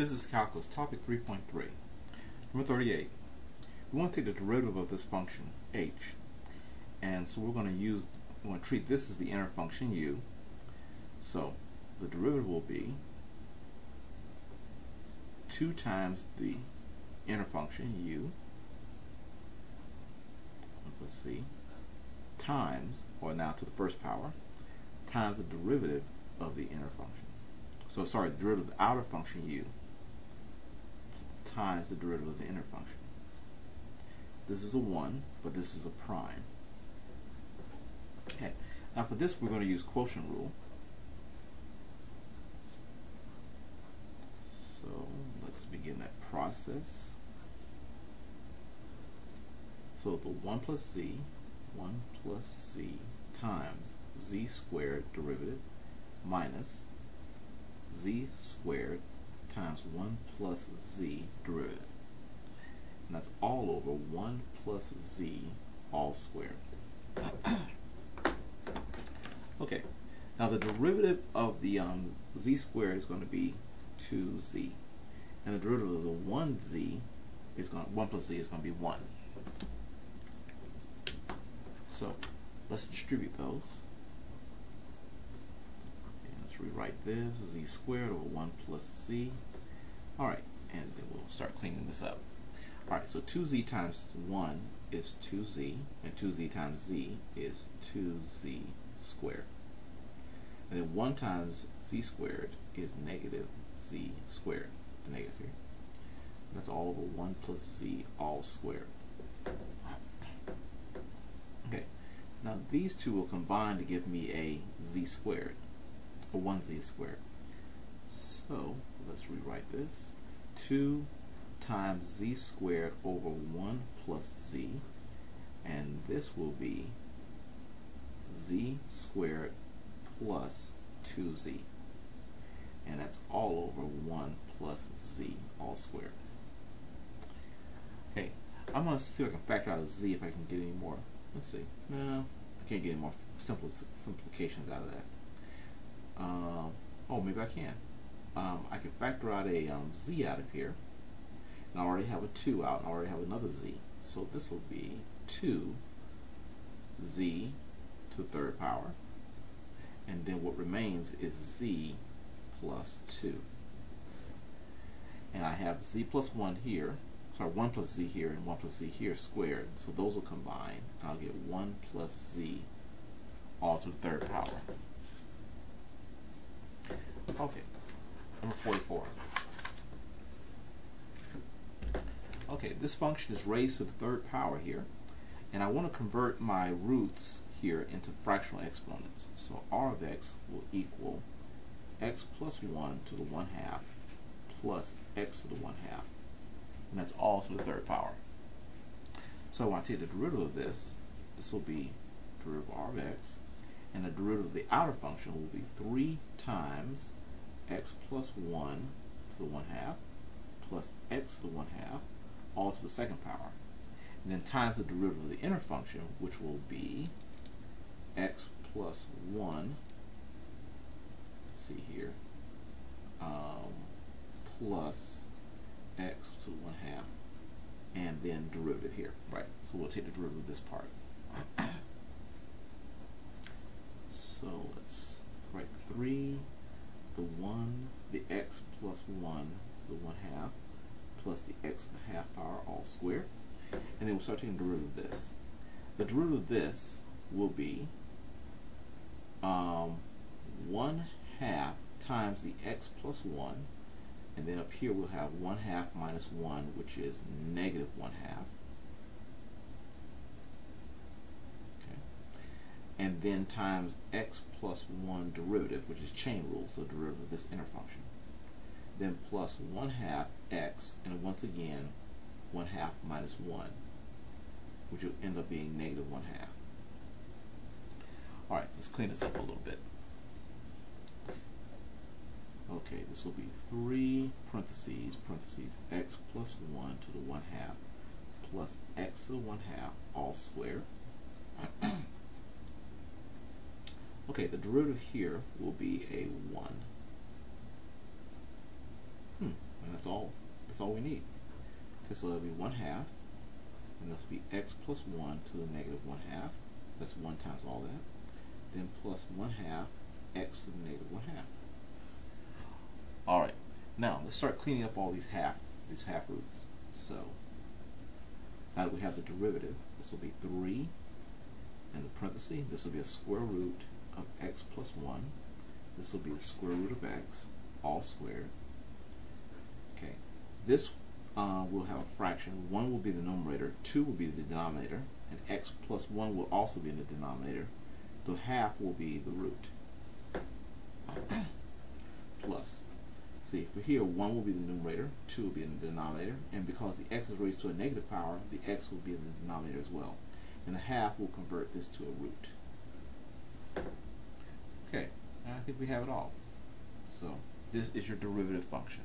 Business Calculus, topic 3.3. Number 38. We want to take the derivative of this function, h. And so we're going to treat this as the inner function, u. So the derivative will be 2 times the inner function, u, let's see, times, or now to the first power, times the derivative of the inner function. So sorry, the derivative of the outer function, u, times the derivative of the inner function. So this is a 1, but this is a prime. Okay, now for this we're going to use quotient rule. So let's begin that process. So the 1 plus z times z squared derivative minus z squared times 1 plus z derivative. And that's all over 1 plus z all squared. Okay, now the derivative of the z squared is going to be 2z. And the derivative of the 1 plus z is going to be 1. So let's distribute those. And let's rewrite this, z squared over 1 plus z. Alright, and then we'll start cleaning this up. Alright, so 2z times 1 is 2z, and 2z times z is 2z squared. And then 1 times z squared is negative z squared, the negative here. And that's all over 1 plus z all squared. Okay, now these two will combine to give me a z squared, or 1z squared. So let's rewrite this. 2 times z squared over 1 plus z, and this will be z squared plus 2z, and that's all over 1 plus z all squared. Okay, I'm going to see if I can factor out a z if I can get any more. Let's see. No, I can't get any more simplifications out of that. Oh, maybe I can. I can factor out a z out of here, and I already have a 2 out, and I already have another z. So this will be 2z to the third power, and then what remains is z plus 2. And I have z plus 1 here, sorry, 1 plus z here and 1 plus z here squared, so those will combine, and I'll get 1 plus z all to the third power. Okay, number 44. Okay, this function is raised to the third power here, and I want to convert my roots here into fractional exponents. So r of x will equal x plus 1 to the 1/2 plus x to the 1/2, and that's all to the third power. So when I take the derivative of this, this will be derivative of r of x, and the derivative of the outer function will be 3 times x plus 1 to the 1/2 plus x to the 1/2 all to the second power, and then times the derivative of the inner function, which will be x plus 1, let's see here, plus x to the 1/2, and then derivative here, right? So we'll take the derivative of this part. So let's write 3, the 1, the x plus 1 to the 1/2 plus the x to the 1/2 power all squared, and then we'll start taking the derivative of this. The derivative of this will be 1/2 times the x plus 1, and then up here we'll have 1/2 minus 1, which is negative 1/2. Okay. And then times x plus 1 derivative, which is chain rule, so derivative of this inner function. Then plus 1/2 x, and once again 1/2 minus 1, which will end up being negative 1/2. Alright, let's clean this up a little bit. Okay, this will be 3 parentheses x plus 1 to the 1/2 plus x to the 1/2 all squared. Okay, the derivative here will be a 1. And That's all we need. Okay, so it'll be 1/2, and this will be x plus 1 to the negative 1/2. That's 1 times all that. Then plus 1/2 x to the negative 1/2. Alright, now let's start cleaning up all these half roots. So now that we have the derivative, this will be 3 in the parenthesis. This will be a square root of x plus 1. This will be the square root of x, all squared. Okay, this will have a fraction. 1 will be the numerator, 2 will be the denominator, and x plus 1 will also be in the denominator. The half will be the root. Plus, see, for here, 1 will be the numerator, 2 will be in the denominator, and because the x is raised to a negative power, the x will be in the denominator as well. And the half will convert this to a root. Okay, and I think we have it all. So this is your derivative function.